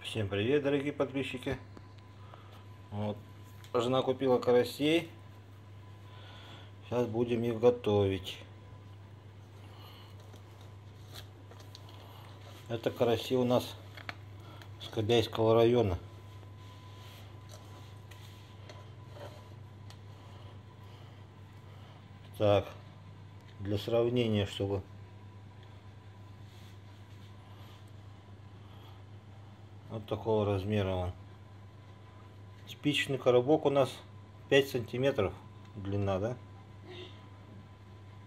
Всем привет, дорогие подписчики. Вот, жена купила карасей. Сейчас будем их готовить. Это караси у нас с Кобяйского района. Так, для сравнения, чтобы вот такого размера он. Спичечный коробок у нас 5 сантиметров длина, да?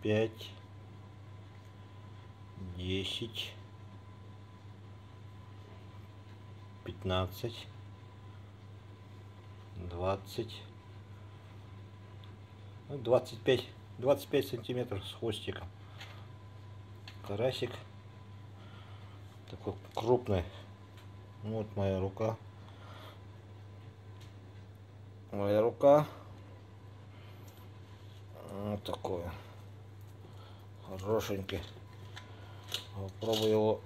5, 10, 15, 20, 25 сантиметров с хвостиком. Карасик такой крупный. Вот моя рука. Моя рука. Вот такой. Хорошенький. Попробую его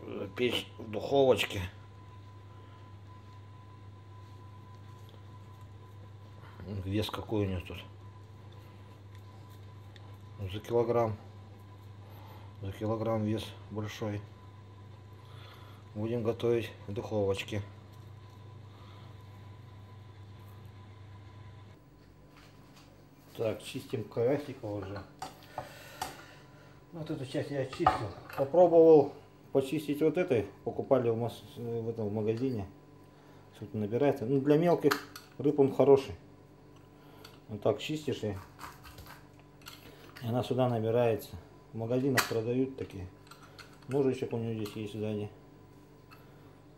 запечь в духовочке. Вес какой у него тут? За килограмм. За килограмм вес большой. Будем готовить в духовочке. Так, чистим карасика уже. Вот эту часть я очистил. Попробовал почистить вот этой. Покупали в этом магазине. Что-то набирается. Ну, для мелких рыб он хороший. Вот так чистишь и она сюда набирается. В магазинах продают такие. Ножичек у него здесь есть сзади.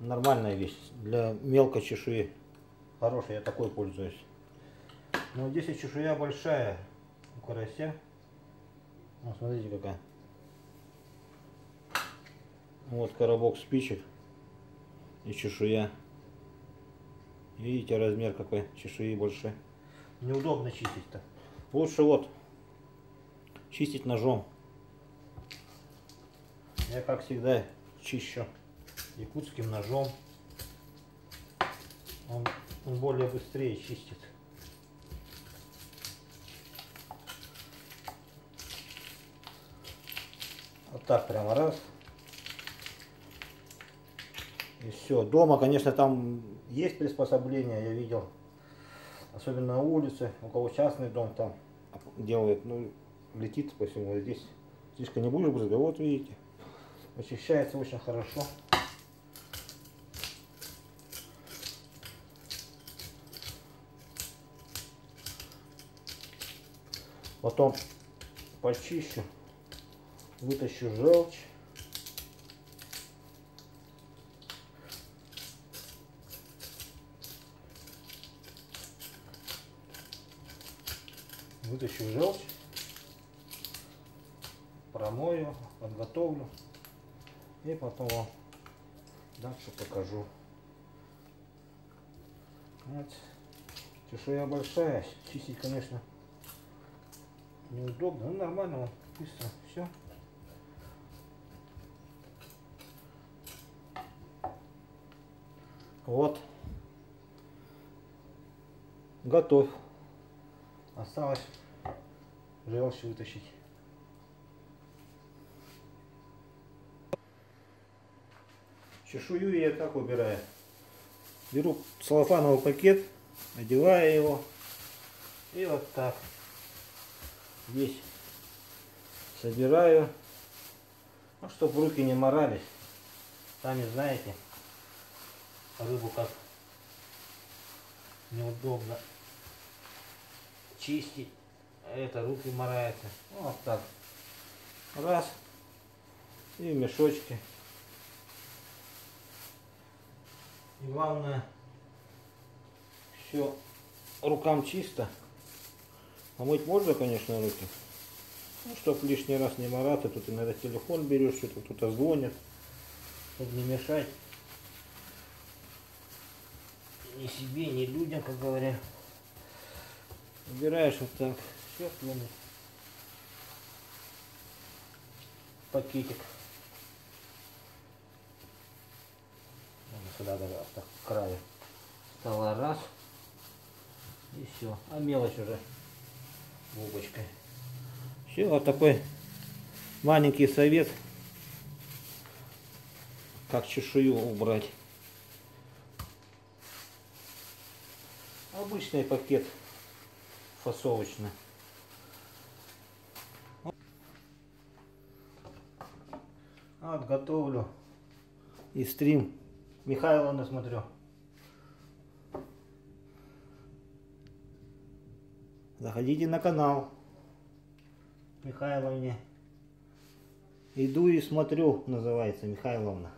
Нормальная вещь для мелкой чешуи. Хорошая, я такой пользуюсь. Но здесь и чешуя большая у карася. Вот смотрите какая. Вот коробок спичек и чешуя. Видите размер какой чешуи большой. Неудобно чистить-то. Лучше вот чистить ножом. Я как всегда чищу якутским ножом. Он более быстрее чистит. Вот так прямо раз. И все. Дома, конечно, там есть приспособления, я видел. Особенно на улице, у кого частный дом там делает, ну, летит по всему. Здесь слишком не будешь брызгать. Вот видите. Очищается очень хорошо. Потом почищу, вытащу желчь. Вытащу желчь, промою, подготовлю и потом вам дальше покажу. Вот. Чешуя большая, чистить, конечно, неудобно, но нормально, быстро все. Вот, готов. Осталось желчь вытащить. Чешую я так убираю. Беру целлофановый пакет, одеваю его и вот так здесь собираю, ну, чтобы руки не морались. Сами знаете, рыбу как неудобно чистить, а это руки мораются. Вот так. Раз. И в мешочке. И главное, все рукам чисто. Помыть можно, конечно, руки. Ну, чтоб лишний раз не мараться, тут иногда телефон берешь, что-то кто-то звонит, чтобы не мешать ни себе, ни людям, как говорят. Убираешь вот так, все, плюнуть. Пакетик. сюда даже так, к краю стола раз. И все. А мелочь уже губочкой. Все, вот такой маленький совет, как чешую убрать. Обычный пакет фасовочный. Вот готовлю и стрим Михайловна смотрю. Заходите на канал Михайловне. Иду и смотрю, называется Михайловна.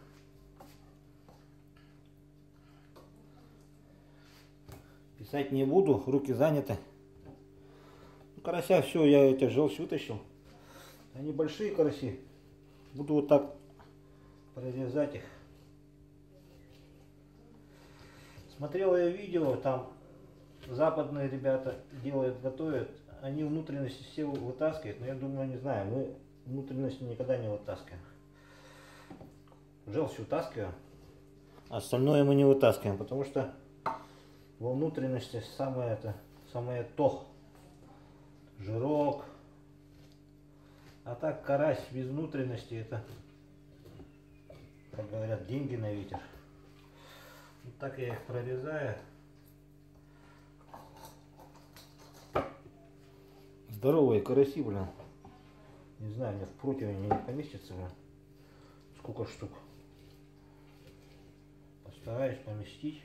Писать не буду, руки заняты. Ну, карася все, я эти желчь вытащил. Они большие караси. Буду вот так прорезать их. Смотрел я видео, там западные ребята делают, готовят. Они внутренности все вытаскивают, но я думаю, не знаю, мы внутренности никогда не вытаскиваем. Желчь вытаскиваем, а остальное мы не вытаскиваем, потому что во внутренности самое то, жирок. А так карась без внутренности — это, как говорят, деньги на ветер. Вот так я их прорезаю. Здоровые караси, блин. Не знаю, мне в противень не поместится, блин. Сколько штук. Постараюсь поместить.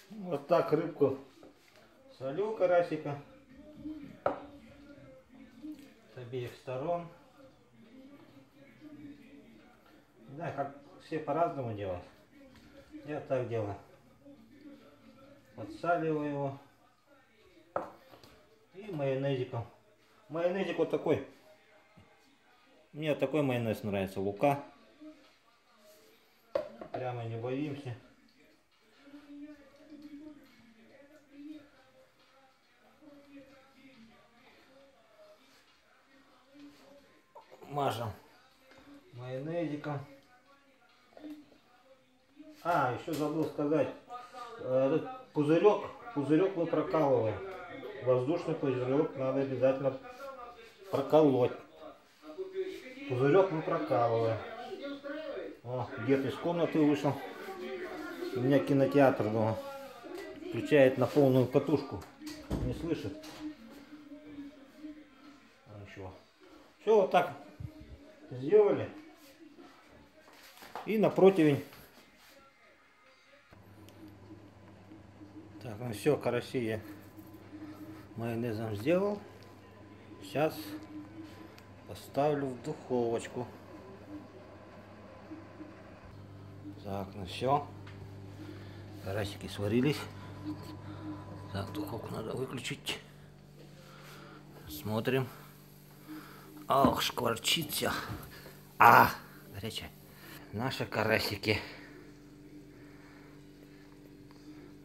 Вот так рыбку солю, карасика. С обеих сторон. Не знаю, как все по-разному делают. Я так делаю. Подсаливаю его. И майонезиком. Майонезик вот такой. Мне такой майонез нравится. Лука. Прямо не боимся. Мажем майонезиком. А, еще забыл сказать. Этот пузырек мы прокалываем. Воздушный пузырек надо обязательно проколоть. Пузырек мы прокалываем. О, дед из комнаты вышел. У меня кинотеатр дома. Включает на полную катушку. Не слышит. А, ничего. Все, вот так сделали. И на противень. Так, ну все, караси я майонезом сделал. Сейчас поставлю в духовочку. Так, ну все. Карасики сварились. Так, духовку надо выключить. Смотрим. Ох, шкварчит все. А, горячая. Наши карасики.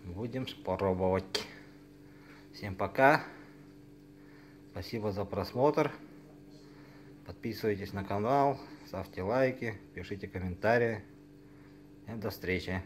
Будем пробовать. Всем пока. Спасибо за просмотр. Подписывайтесь на канал, ставьте лайки, пишите комментарии. И до встречи.